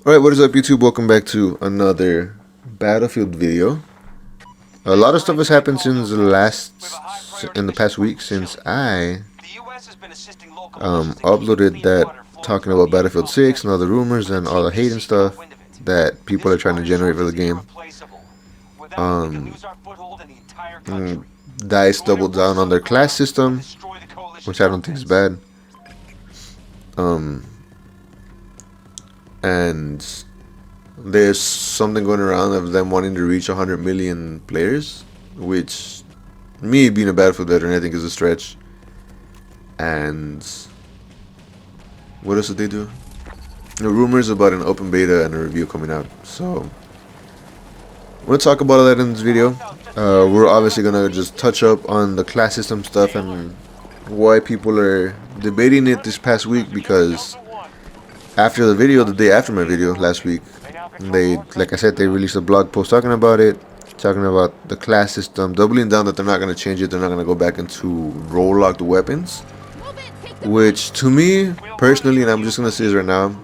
Alright, what is up YouTube? Welcome back to another Battlefield video. A lot of stuff has happened since in the past week since I uploaded that talking about Battlefield 6 and all the rumors and all the hate and stuff that people are trying to generate for the game. Um, DICE doubled down on their class system, which I don't think is bad. And there's something going around of them wanting to reach 100 million players, which, me being a Battlefield veteran, I think is a stretch. And what else did they do? The rumors about an open beta and a review coming out. So I'm gonna talk about all that in this video. We're obviously gonna just touch up on the class system stuff and why people are debating it this past week, because after the video, the day after my video last week, they, like I said, they released a blog post talking about it, talking about the class system, doubling down that they're not going to change it, they're not going to go back into role locked weapons, which to me personally, and I'm just going to say this right now,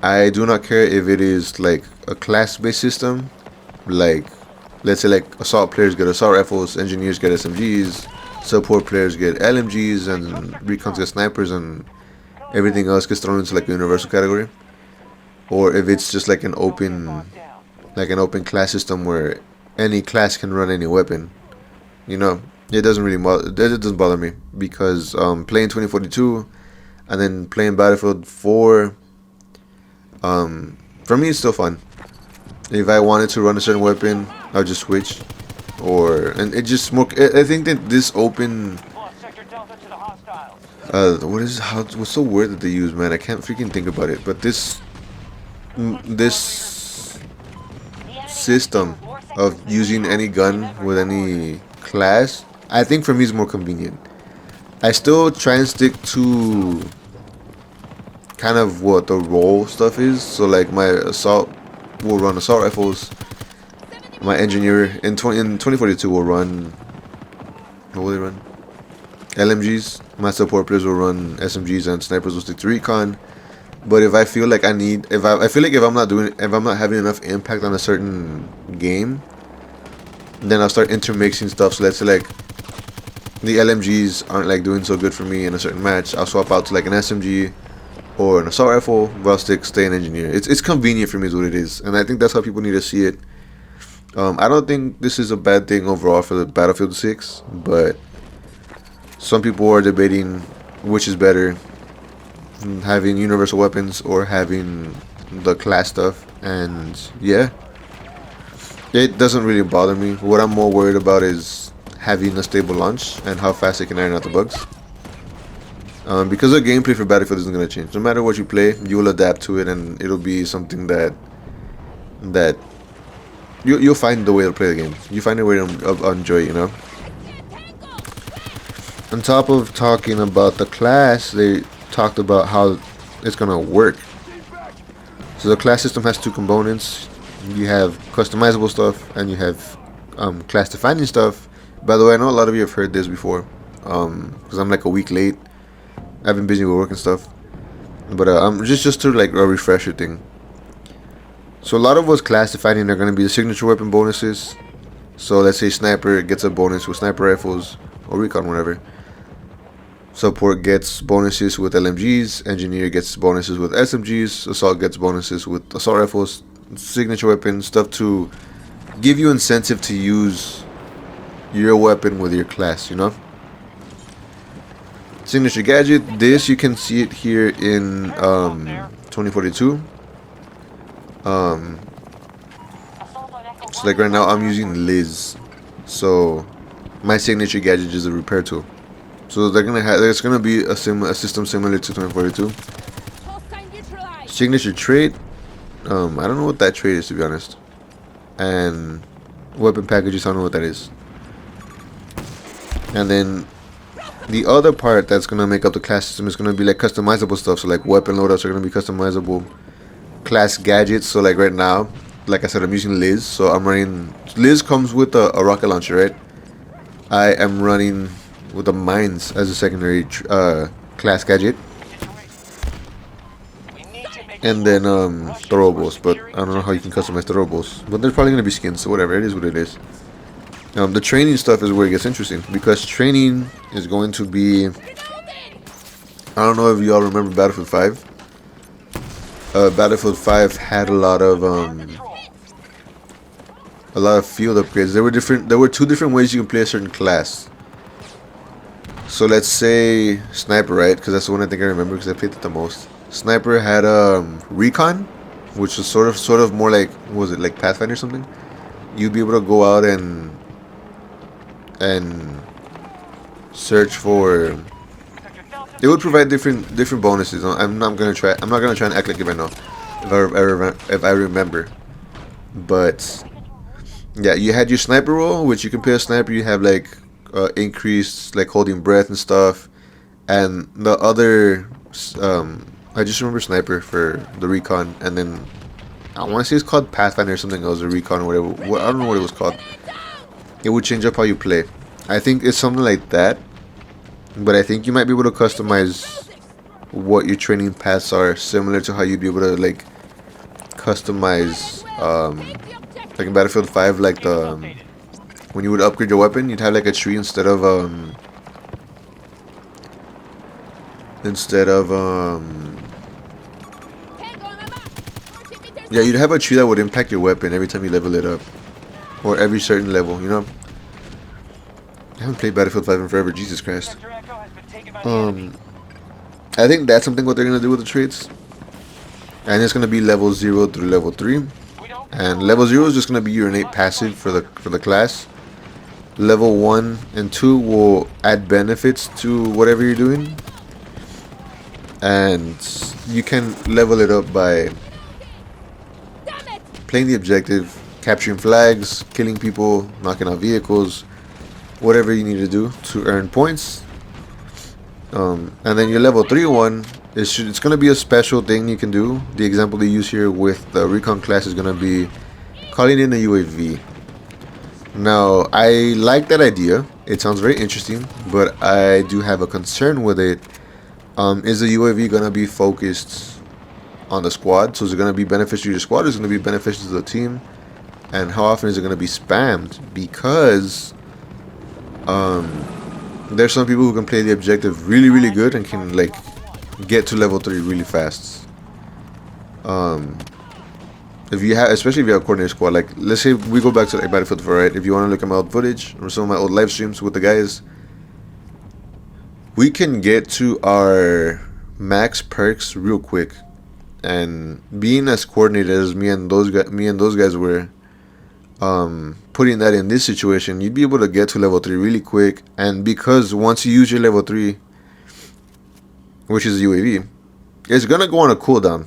I do not care if it is like a class based system, like let's say like assault players get assault rifles, engineers get SMGs, support players get LMGs, and recons get snipers, and everything else gets thrown into like a universal category. Or if it's just like an open class system where any class can run any weapon, you know, it doesn't really it doesn't bother me, because playing 2042 and then playing Battlefield 4, for me it's still fun. If I wanted to run a certain weapon, I'll just switch, and it just more. I think that this open, what's the word that they use, man? I can't freaking think about it. But this system of using any gun with any class, I think for me is more convenient. I still try and stick to kind of what the role stuff is. So like my assault will run assault rifles. My engineer in 2042 will run, what will they run? LMGs. My support players will run SMGs, and snipers will stick to recon. But if I feel like I feel like if I'm not having enough impact on a certain game, then I'll start intermixing stuff. So let's say like the LMGs aren't like doing so good for me in a certain match, I'll swap out to like an SMG or an assault rifle, but I'll stay an engineer. It's convenient for me is what it is, and I think that's how people need to see it. I don't think this is a bad thing overall for the Battlefield 6, but some people are debating which is better, having universal weapons or having the class stuff. And yeah, it doesn't really bother me. What I'm more worried about is having a stable launch and how fast it can iron out the bugs. Because the gameplay for Battlefield isn't going to change. No matter what you play, you will adapt to it, and it'll be something that you'll find the way to play the game. You find a way to enjoy it, you know. On top of talking about the class, they talked about how it's gonna work. So the class system has two components. You have customizable stuff, and you have class defining stuff. By the way, I know a lot of you have heard this before, because I'm like a week late. I've been busy with work and stuff, but I'm just to like a refresher thing. So a lot of what's class defining are going to be the signature weapon bonuses. So let's say sniper gets a bonus with sniper rifles or recon, whatever. Support gets bonuses with LMGs. Engineer gets bonuses with SMGs. Assault gets bonuses with assault rifles. Signature weapon stuff to give you incentive to use your weapon with your class, you know. Signature gadget. This you can see it here in 2042. So like right now I'm using Liz, so my signature gadget is a repair tool. So there's gonna be a system similar to 2042. Signature trait, I don't know what that trait is, to be honest. And weapon packages, I don't know what that is. And then the other part that's gonna make up the class system is gonna be like customizable stuff. So like weapon loadouts are gonna be customizable. Class gadgets, so like right now, like I said, I'm using Liz, so I'm running. Liz comes with a rocket launcher, right? I am running with the mines as a secondary class gadget. and then throwables. But I don't know how you can customize throwables. But there's probably gonna be skins, so whatever. It is what it is. The training stuff is where it gets interesting because training is going to be. I don't know if y'all remember Battlefield 5. Battlefield 5 had a lot of field upgrades. There were two different ways you can play a certain class. So let's say sniper, right? Because that's the one I think I remember because I played it the most. Sniper had recon, which was sort of more like, what was it, like Pathfinder or something? You'd be able to go out and search for. It would provide different bonuses. I'm not gonna try and act like it right now, if I remember. But yeah, you had your sniper role, which you can play a sniper. You have like increased like holding breath and stuff, and the other I just remember sniper for the recon, and then I want to say it's called Pathfinder or something else, or recon or whatever. I don't know what it was called. It would change up how you play. I think it's something like that, but I think you might be able to customize what your training paths are, similar to how you'd be able to like customize like in Battlefield 5, like the when you would upgrade your weapon, you'd have like a tree instead of yeah, you'd have a tree that would impact your weapon every time you level it up, or every certain level, you know. I haven't played Battlefield 5 in forever, Jesus Christ. I think that's something what they're gonna do with the traits, and it's gonna be level 0 through level 3, and level 0 is just gonna be your innate passive for the class. Level 1 and 2 will add benefits to whatever you're doing, and you can level it up by playing the objective, capturing flags, killing people, knocking out vehicles, whatever you need to do to earn points. And then your level 3 one, it's going to be a special thing you can do. The example they use here with the recon class is going to be calling in a UAV. Now, I like that idea. It sounds very interesting, but I do have a concern with it. Is the UAV going to be focused on the squad? So is it going to be beneficial to your squad, or is it going to be beneficial to the team? And how often is it going to be spammed? Because there's some people who can play the objective really good and can like get to level 3 really fast. If you have, especially if you have a coordinated squad, like let's say we go back to like Battlefield 4, right? If you want to look at my old footage or some of my old live streams with the guys, we can get to our max perks real quick. And being as coordinated as me and those guys were, putting that in this situation, you'd be able to get to level 3 really quick. And because once you use your level 3, which is UAV, it's gonna go on a cooldown.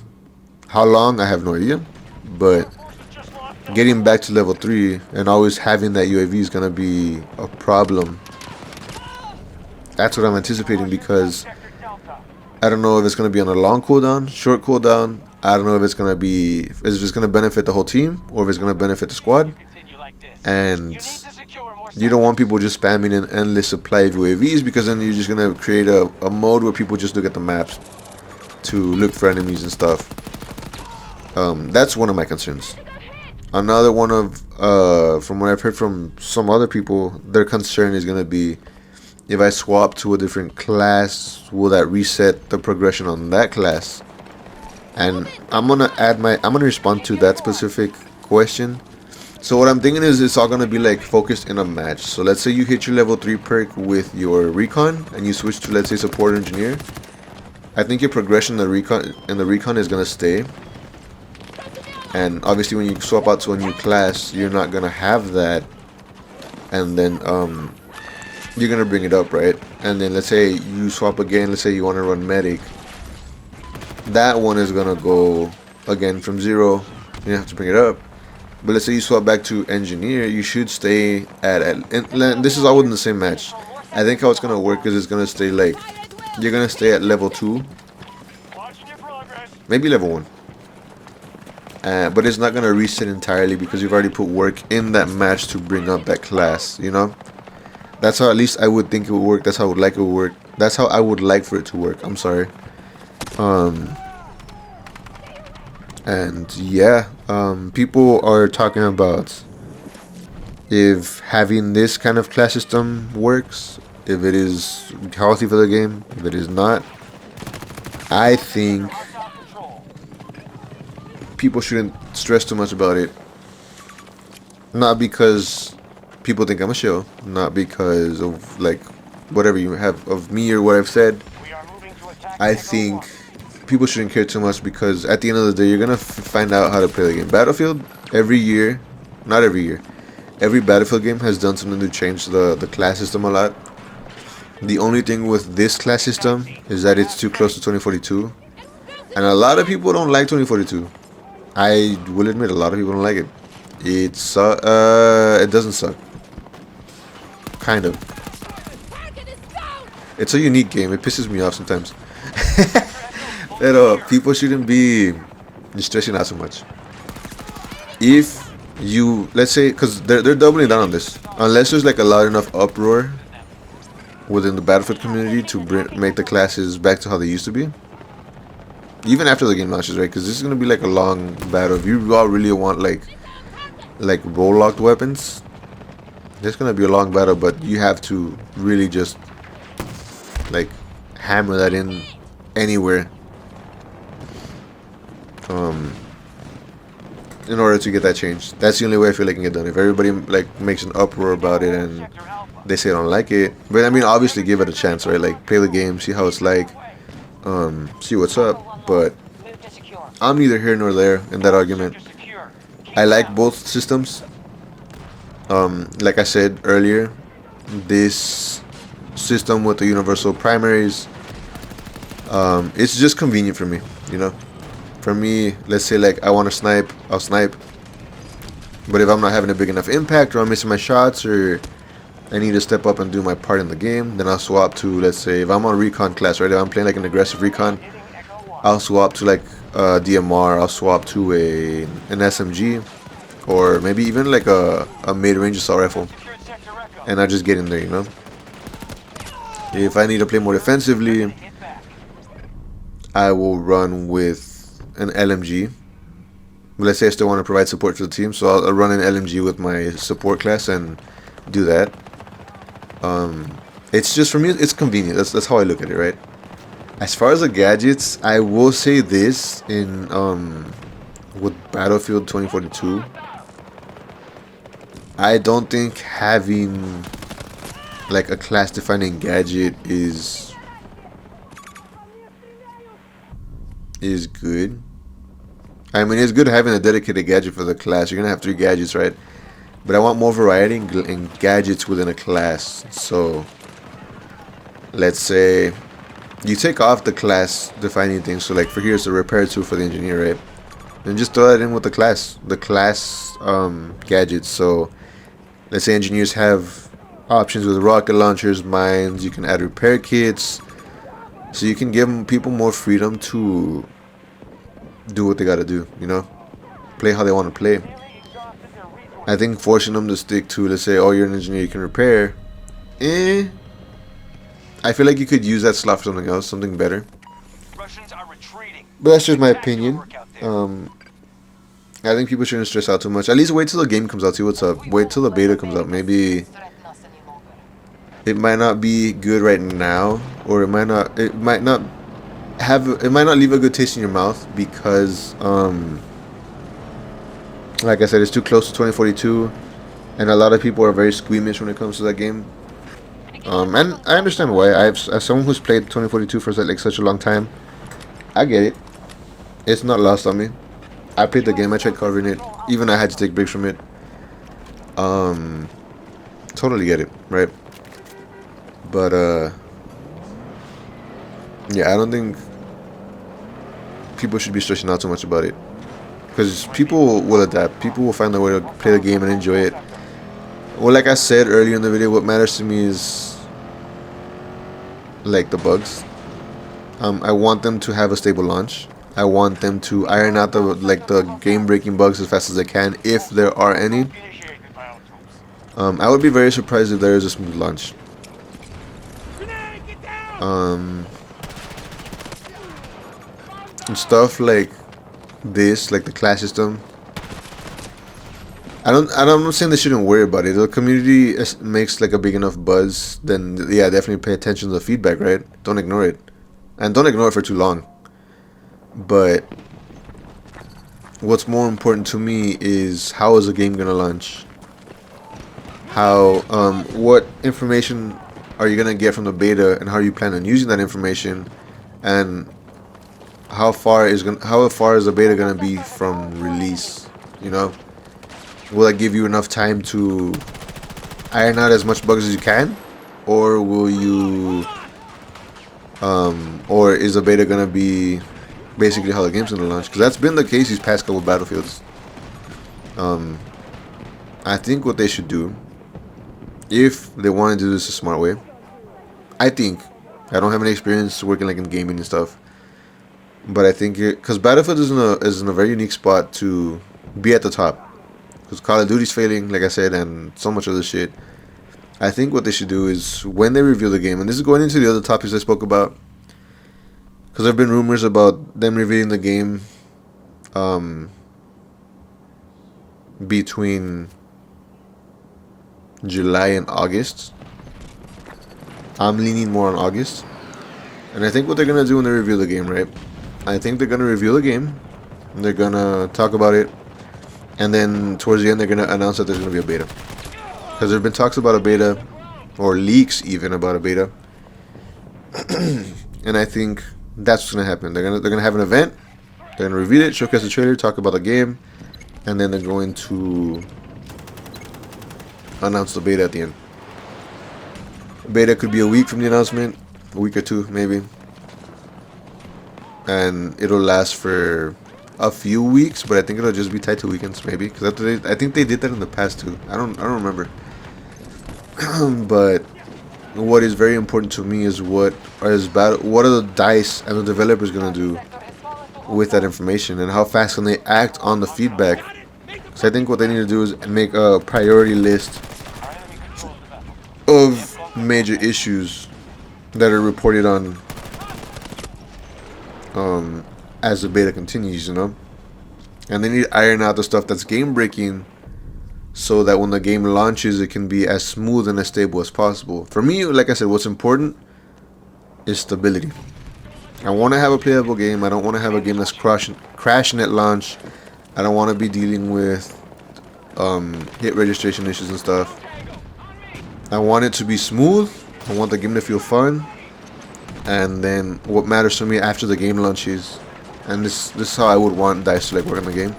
How long, I have no idea, but getting back to level 3 and always having that UAV is gonna be a problem. That's what I'm anticipating, because I don't know if it's gonna be on a long cooldown, short cooldown. I don't know if it's gonna be, if it's just gonna benefit the whole team or if it's gonna benefit the squad. And you don't want people just spamming an endless supply of UAVs, because then you're just gonna create a mode where people just look at the maps to look for enemies and stuff. That's one of my concerns. Another one of, from what I've heard from some other people, their concern is gonna be, if I swap to a different class, will that reset the progression on that class? And I'm gonna respond to that specific question. So what I'm thinking is it's all gonna be like focused in a match. So let's say you hit your level 3 perk with your recon and you switch to, let's say, support engineer. I think your progression in the recon is gonna stay. And obviously when you swap out to a new class, you're not gonna have that. And then you're gonna bring it up, right? And then let's say you swap again, let's say you want to run medic, that one is gonna go again from 0, you have to bring it up. But let's say you swap back to engineer, you should stay and this is all within the same match. I think how it's gonna work is it's gonna stay like, you're gonna stay at level 2, maybe level 1, but it's not gonna reset entirely because you've already put work in that match to bring up that class, you know. That's how at least I would think it would work. That's how I would like it would work. That's how I would like for it to work. I'm sorry. And yeah, people are talking about if having this kind of class system works, if it is healthy for the game, if it is not. I think people shouldn't stress too much about it. Not because people think I'm a shill, not because of like whatever you have of me or what I've said. I think people shouldn't care too much because at the end of the day, you're gonna find out how to play the game. Battlefield every year, not every year, every Battlefield game has done something to change the class system a lot. The only thing with this class system is that it's too close to 2042, and a lot of people don't like 2042. I will admit a lot of people don't like it. It doesn't suck. Kind of. It's a unique game. It pisses me off sometimes. But people shouldn't be stressing out so much. If you, let's say, because they're doubling down on this, unless there's like a loud enough uproar within the Battlefield community to make the classes back to how they used to be. Even after the game launches, right? Because this is gonna be like a long battle. If you all really want like roll locked weapons, it's gonna be a long battle. But you have to really just like hammer that in anywhere. In order to get that changed. That's the only way I feel like it can get done. If everybody like makes an uproar about it and they say they don't like it, but I mean obviously give it a chance, right? Like play the game, see how it's like, see what's up. But I'm neither here nor there in that argument. I like both systems. Like I said earlier, this system with the universal primaries, it's just convenient for me, you know. For me, let's say like I want to snipe, I'll snipe. But if I'm not having a big enough impact, or I'm missing my shots, or I need to step up and do my part in the game, then I'll swap to, let's say, if I'm on recon class, right? If I'm playing like an aggressive recon, I'll swap to like DMR, I'll swap to an SMG, or maybe even like a mid-range assault rifle, and I just get in there, you know. If I need to play more defensively, I will run with an LMG. Let's say I still want to provide support to the team, so I'll run an LMG with my support class and do that. It's just, for me, it's convenient. That's how I look at it, right? As far as the gadgets, I will say this in with Battlefield 2042. I don't think having like a class-defining gadget is good. I mean, it's good having a dedicated gadget for the class. You're gonna have 3 gadgets, right? But I want more variety in gadgets within a class. So let's say you take off the class defining things. So like for here, it's a repair tool for the engineer, right? And just throw that in with the class gadgets. So let's say engineers have options with rocket launchers, mines. You can add repair kits, so you can give people more freedom to do what they gotta do, you know, play how they want to play. I think forcing them to stick to, let's say, oh, you're an engineer, you can repair, I feel like you could use that slot for something else, something better. But that's just my opinion. I think people shouldn't stress out too much. At least wait till the game comes out, see what's up. Wait till the beta comes out. Maybe it might not be good right now, or it might not leave a good taste in your mouth because like I said, it's too close to 2042, and a lot of people are very squeamish when it comes to that game. And I understand why. As someone who's played 2042 for like such a long time, I get it. It's not lost on me. I played the game, I tried covering it, even I had to take breaks from it. Totally get it, right? But yeah, I don't think people should be stressing out too much about it, because people will adapt. People will find a way to play the game and enjoy it. Well, like I said earlier in the video, what matters to me is like the bugs. I want them to have a stable launch. I want them to iron out the game-breaking bugs as fast as they can, if there are any. I would be very surprised if there is a smooth launch. And stuff like this, like the class system. I'm not saying they shouldn't worry about it. If the community makes like a big enough buzz, then yeah, definitely pay attention to the feedback, right? Don't ignore it, and don't ignore it for too long. But what's more important to me is how is the game gonna launch? How what information are you gonna get from the beta, and how are you plan on using that information, and how far is the beta gonna be from release? You know, will that give you enough time to iron out as much bugs as you can, or will you or is the beta gonna be basically how the game's gonna launch? Because that's been the case these past couple Battlefields. I think what they should do, if they wanted to do this a smart way, I think, I don't have any experience working like in gaming and stuff, but I think because Battlefield is in a very unique spot to be at the top, because Call of Duty's failing, like I said, and so much other shit. I think what they should do is when they reveal the game, and this is going into the other topics I spoke about, because there have been rumors about them revealing the game between July and August. I'm leaning more on August. And I think what they're going to do when they reveal the game, right? I think they're going to reveal the game. They're going to talk about it. And then towards the end, they're going to announce that there's going to be a beta. Because there have been talks about a beta, or leaks even about a beta. And I think that's what's going to happen. They're gonna have an event. They're going to reveal it, showcase the trailer, talk about the game. And then they're going to announce the beta at the end. Beta could be a week from the announcement, a week or two maybe, and it'll last for a few weeks. But I think it'll just be tied to weekends maybe, because I think they did that in the past too. I don't remember. But what is very important to me is what are the DICE and the developers gonna do with that information, and how fast can they act on the feedback. So I think what they need to do is make a priority list of major issues that are reported on as the beta continues, you know, and they need to iron out the stuff that's game breaking, so that when the game launches, it can be as smooth and as stable as possible. For me, like I said, what's important is stability. I want to have a playable game. I don't want to have a game that's crashing at launch. I don't want to be dealing with hit registration issues and stuff. I want it to be smooth. I want the game to feel fun. And then what matters to me after the game launches, and this is how I would want DICE to like work on the game.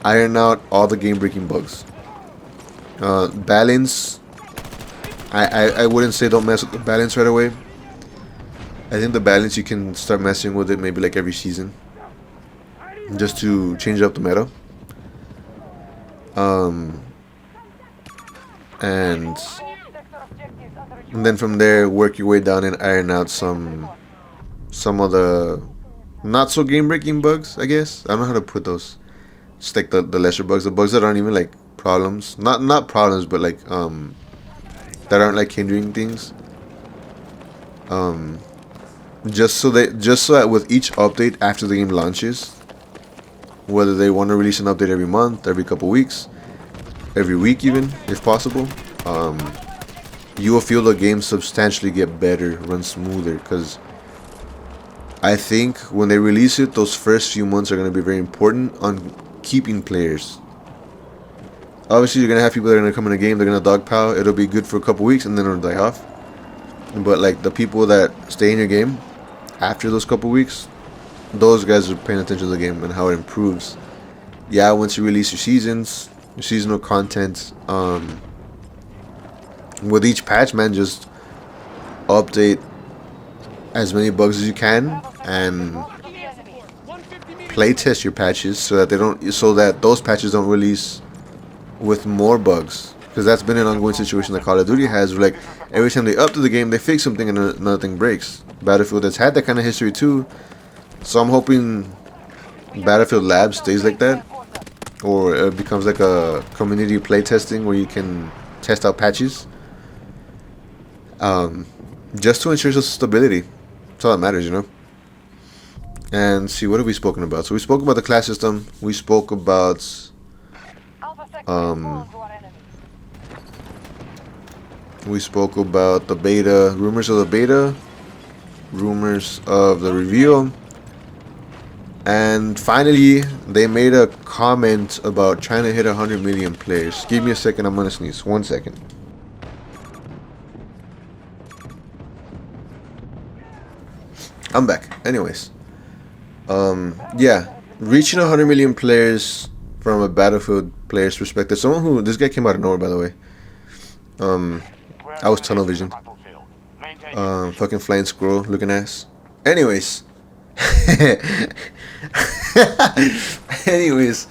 Iron out all the game breaking bugs. Balance. I wouldn't say don't mess with the balance right away. I think the balance, you can start messing with it maybe like every season, just to change up the meta. And then from there, work your way down and iron out some of the not so game breaking bugs, I guess. I don't know how to put those. Just like the lesser bugs, the bugs that aren't even like problems, not problems, but like that aren't like hindering things. Just so that with each update after the game launches, whether they want to release an update every month, every couple weeks, every week even, if possible, you will feel the game substantially get better, run smoother. Because I think when they release it, those first few months are going to be very important on keeping players. Obviously, you're going to have people that are going to come in the game, they're going to dogpile, it'll be good for a couple weeks, and then it'll die off. But like the people that stay in your game after those couple weeks, those guys are paying attention to the game and how it improves. Yeah, once you release your seasons, your seasonal content, with each patch, man, just update as many bugs as you can and play test your patches so that those patches don't release with more bugs. Because that's been an ongoing situation that Call of Duty has, where like every time they update the game, they fix something and another thing breaks. Battlefield has had that kind of history too, so I'm hoping Battlefield Labs stays like that, or it becomes like a community play testing where you can test out patches, just to ensure some stability. That's all that matters, you know. And see, what have we spoken about? So we spoke about the class system. We spoke about um, we spoke about the beta, rumors of the beta, rumors of the reveal, and finally they made a comment about trying to hit 100 million players. Give me a second, I'm gonna sneeze. 1 second. I'm back. Anyways, yeah, reaching 100 million players from a Battlefield player's perspective. Someone who, this guy came out of nowhere, by the way. I was tunnel vision. Fucking flying squirrel looking ass. Anyways. Anyways,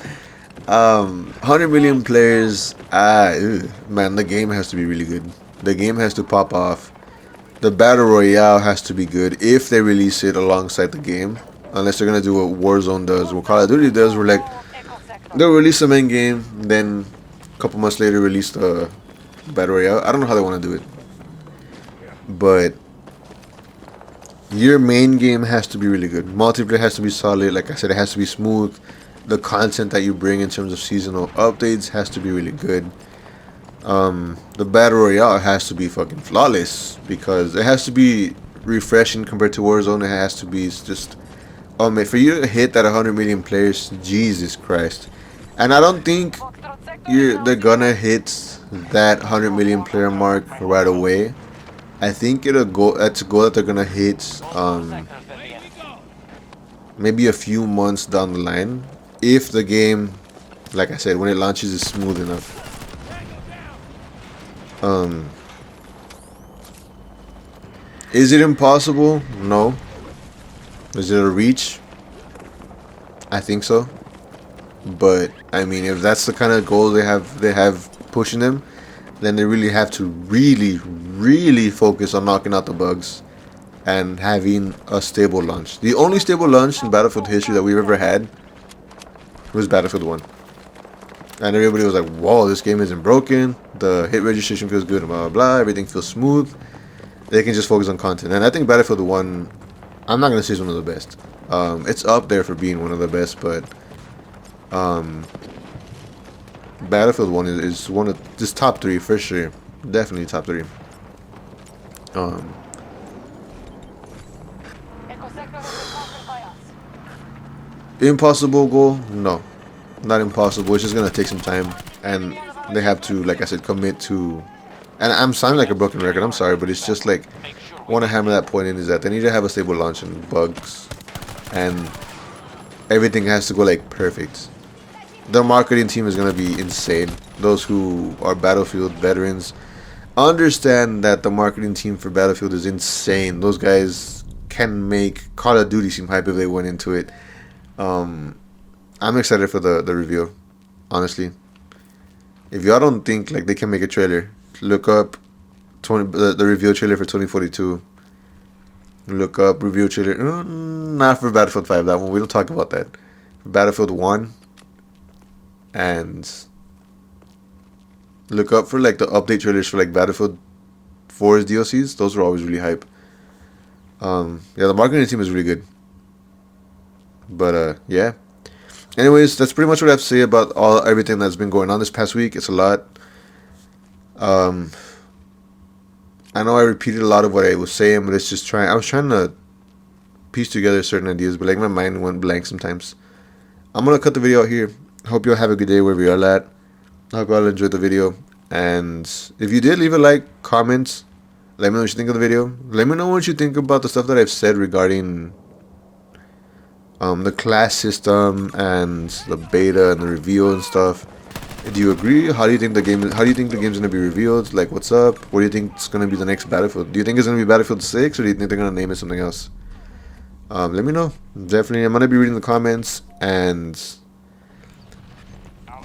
100 million players. Man, the game has to be really good. The game has to pop off. The battle royale has to be good if they release it alongside the game. Unless they're gonna do what Warzone does, what Call of Duty does, where like they'll release the main game, then a couple months later release the battle royale. I don't know how they want to do it, but your main game has to be really good. Multiplayer has to be solid. Like I said, it has to be smooth. The content that you bring in terms of seasonal updates has to be really good. The battle royale has to be fucking flawless because it has to be refreshing compared to Warzone. It has to be just, oh man, for you to hit that 100 million players, Jesus Christ. And I don't think they're gonna hit that 100 million player mark right away. I think it's a goal that they're gonna hit maybe a few months down the line if the game, like I said, when it launches, is smooth enough. Is it impossible? No. Is it a reach? I think so. But I mean, if that's the kind of goal they have pushing them, then they really have to really focus on knocking out the bugs and having a stable launch. The only stable launch in Battlefield history that we've ever had was Battlefield 1. And everybody was like, whoa, this game isn't broken. The hit registration feels good, blah, blah, blah. Everything feels smooth. They can just focus on content. And I think Battlefield 1, I'm not going to say it's one of the best. It's up there for being one of the best, but Battlefield 1 is one of this top 3 for sure. Definitely top 3. Impossible goal? No. Not impossible. It's just gonna take some time, and they have to, like I said, commit to. And I'm sounding like a broken record. I'm sorry, but it's just like I want to hammer that point in is that they need to have a stable launch and bugs, and everything has to go like perfect. The marketing team is gonna be insane. Those who are Battlefield veterans understand that the marketing team for Battlefield is insane. Those guys can make Call of Duty seem hype if they went into it. I'm excited for the review, honestly. If y'all don't think like they can make a trailer, look up the review trailer for 2042. Look up review trailer, not for Battlefield 5, that one, we don't talk about that. Battlefield 1, and look up for like the update trailers for like Battlefield 4's DLCs. Those are always really hype. Yeah, the marketing team is really good. But yeah. Anyways, that's pretty much what I have to say about everything that's been going on this past week. It's a lot. I know I repeated a lot of what I was saying, but it's just I was trying to piece together certain ideas, but like my mind went blank sometimes. I'm gonna cut the video out here. Hope you'll have a good day wherever you're at. I hope y'all enjoyed the video. And if you did, leave a like, comment, let me know what you think of the video. Let me know what you think about the stuff that I've said regarding the class system and the beta and the reveal and stuff. Do you agree? How do you think the game's gonna be revealed? Like, what's up? What do you think is gonna be the next Battlefield? Do you think it's gonna be Battlefield 6, or do you think they're gonna name it something else? Let me know. Definitely, I'm gonna be reading the comments, and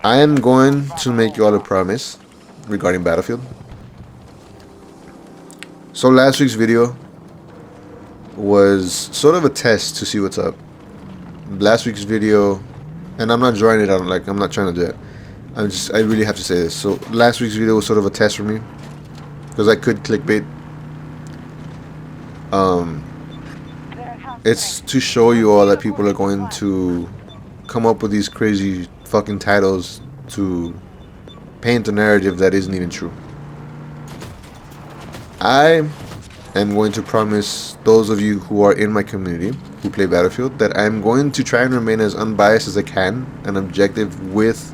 I am going to make you all a promise regarding Battlefield. So last week's video was sort of a test to see what's up. Last week's video, and I'm not drawing it out, like I'm not trying to do it. I really have to say this. So last week's video was sort of a test for me, because I could clickbait. It's to show you all that people are going to come up with these crazy fucking titles to paint a narrative that isn't even true. I am going to promise those of you who are in my community who play Battlefield that I'm going to try and remain as unbiased as I can and objective with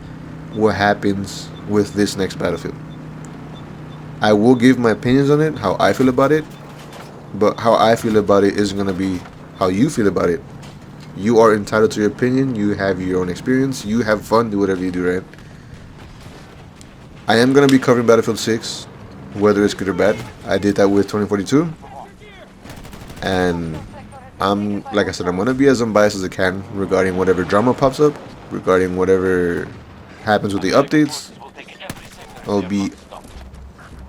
what happens with this next Battlefield. I will give my opinions on it, how I feel about it, but how I feel about it isn't going to be how you feel about it. You are entitled to your opinion, you have your own experience, you have fun, do whatever you do, right? I am going to be covering Battlefield 6, whether it's good or bad. I did that with 2042. And like I said, I'm going to be as unbiased as I can regarding whatever drama pops up, regarding whatever happens with the updates. I'll be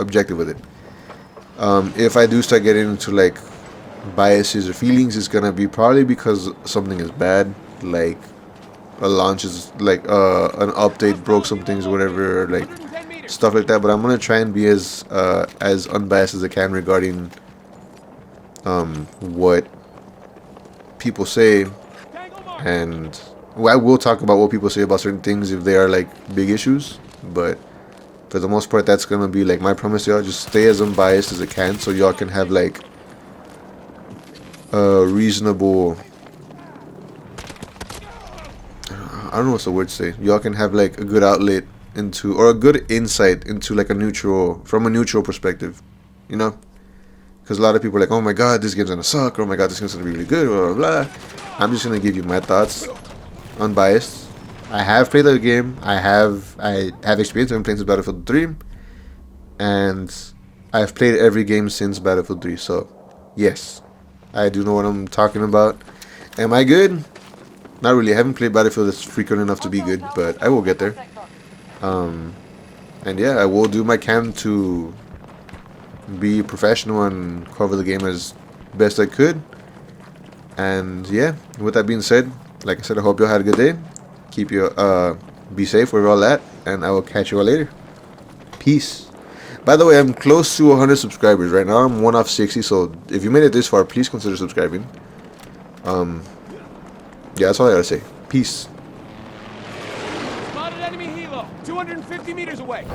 objective with it. If I do start getting into like biases or feelings, it's gonna be probably because something is bad, like a launch is like an update broke some things or whatever, or like stuff like that. But I'm gonna try and be as unbiased as I can regarding what people say, and I will talk about what people say about certain things if they are like big issues. But for the most part, that's gonna be like my promise to y'all. Just stay as unbiased as I can, so y'all can have like a reasonable, I don't know what's the word to say. Y'all can have like a good outlet into, or a good insight into like a neutral, from a neutral perspective, you know? Because a lot of people are like, oh my god, this game's gonna suck, or oh my god, this game's gonna be really good, blah, blah, blah. I'm just gonna give you my thoughts, unbiased. I have played the game, I have experience in playing since Battlefield 3, and I've played every game since Battlefield 3, so yes, I do know what I'm talking about. Am I good? Not really. I haven't played Battlefield that's frequent enough to be good, but I will get there. And yeah, I will do my can to be professional and cover the game as best I could. And yeah, with that being said, like I said, I hope you all had a good day. Keep your be safe wherever all at, and I will catch you all later. Peace. By the way, I'm close to 100 subscribers right now. I'm 1 off 60, so if you made it this far, please consider subscribing. Yeah, that's all I gotta say. Peace. Spotted enemy helo, 250 meters away.